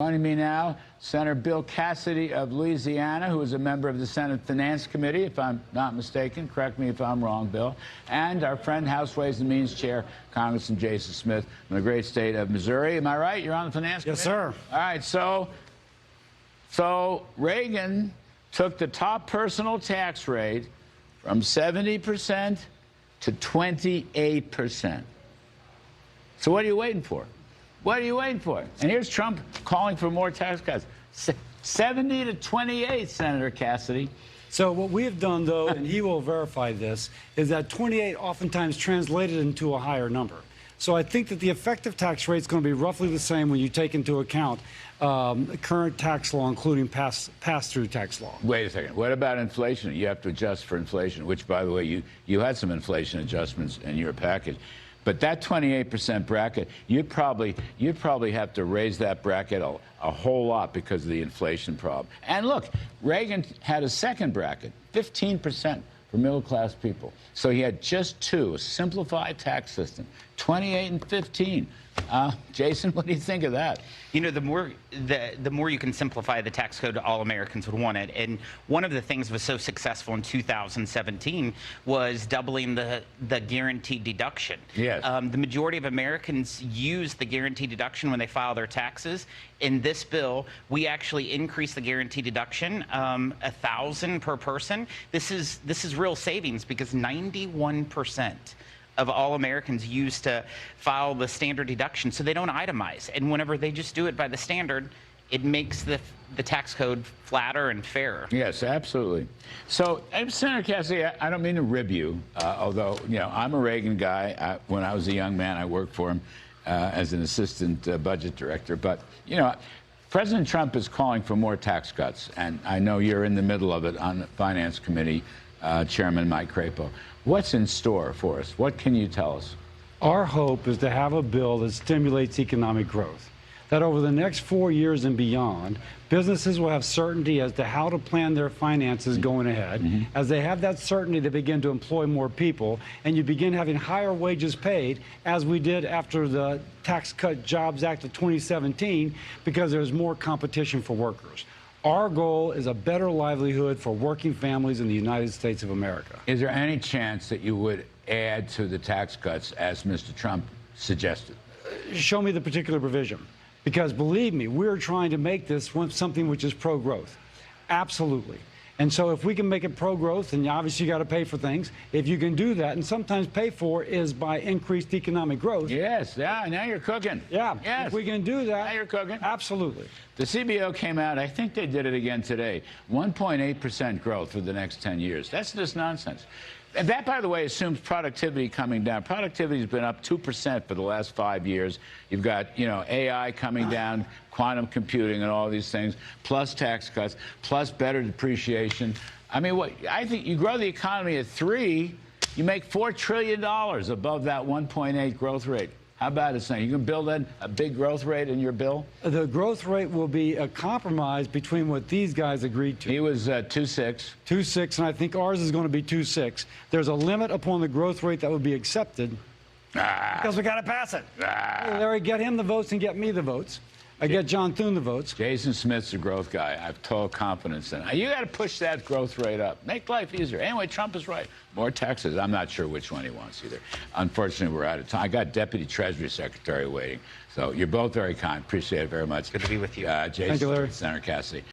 Joining me now, Senator Bill Cassidy of Louisiana, who is a member of the Senate Finance Committee, if I'm not mistaken. Correct me if I'm wrong, Bill. And our friend, House Ways and Means Chair, Congressman Jason Smith from the great state of Missouri. Am I right? You're on the Finance Committee? Yes, sir. All right, so Reagan took the top personal tax rate from 70% to 28%. So what are you waiting for? What are you waiting for? And here's Trump calling for more tax cuts. 70 to 28, Senator Cassidy. So what we have done, though, and he will verify this, is that 28 oftentimes translated into a higher number. So I think that the effective tax rate is going to be roughly the same when you take into account current tax law, including pass-through tax law. Wait a second. What about inflation? You have to adjust for inflation, which, by the way, you had some inflation adjustments in your package. But that 28% bracket, you'd probably have to raise that bracket a whole lot because of the inflation problem. And look, Reagan had a second bracket, 15% for middle-class people. So he had just two, a simplified tax system, 28 and 15. Jason, what do you think of that? You know, the more you can simplify the tax code, all Americans would want it. And one of the things that was so successful in 2017 was doubling the guaranteed deduction. Yes. The majority of Americans use the guaranteed deduction when they file their taxes. In this bill, we actually increased the guaranteed deduction $1,000 per person. This is real savings because 91% of all Americans used to file the standard deduction, so they don't itemize. And whenever they just do it by the standard, it makes the tax code flatter and fairer. Yes, absolutely. So, Senator Cassidy, I don't mean to rib you, although, you know, I'm a Reagan guy. When I was a young man, I worked for him as an assistant budget director. But, you know, President Trump is calling for more tax cuts, and I know you're in the middle of it on the Finance Committee, Chairman Mike Crapo. What's in store for us? What can you tell us? Our hope is to have a bill that stimulates economic growth, that over the next 4 years and beyond, businesses will have certainty as to how to plan their finances going ahead. As they have that certainty, they begin to employ more people, and you begin having higher wages paid, as we did after the Tax Cut Jobs Act of 2017, because there's more competition for workers. Our goal is a better livelihood for working families in the United States of America. Is there any chance that you would add to the tax cuts as Mr. Trump suggested? Show me the particular provision. Because believe me, we're trying to make this something which is pro-growth. Absolutely. And so if we can make it pro-growth, and obviously you got to pay for things, if you can do that, and sometimes pay for is by increased economic growth. Yes, yeah, now you're cooking. Yeah, yes. If we can do that. Now you're cooking. Absolutely. The CBO came out, I think they did it again today, 1.8% growth for the next 10 years. That's just nonsense. And that, by the way, assumes productivity coming down. Productivity has been up 2% for the last 5 years. You've got, you know, AI coming down, quantum computing and all these things, plus tax cuts, plus better depreciation. I mean, I think you grow the economy at 3, you make $4 trillion above that 1.8 growth rate. How about it, Senator? You can build in a big growth rate in your bill? The growth rate will be a compromise between what these guys agreed to. He was 2.6. 2.6, and I think ours is going to be 2.6. There's a limit upon the growth rate that would be accepted because we got to pass it. Larry, get him the votes and get me the votes. I get John Thune the votes. Jason Smith's a growth guy. I have total confidence in it. You got to push that growth rate up. Make life easier. Anyway, Trump is right. More taxes. I'm not sure which one he wants either. Unfortunately, we're out of time. I got Deputy Treasury Secretary waiting. So you're both very kind. Appreciate it very much. Good to be with you. Jason, Thank you, Larry. Senator Cassidy.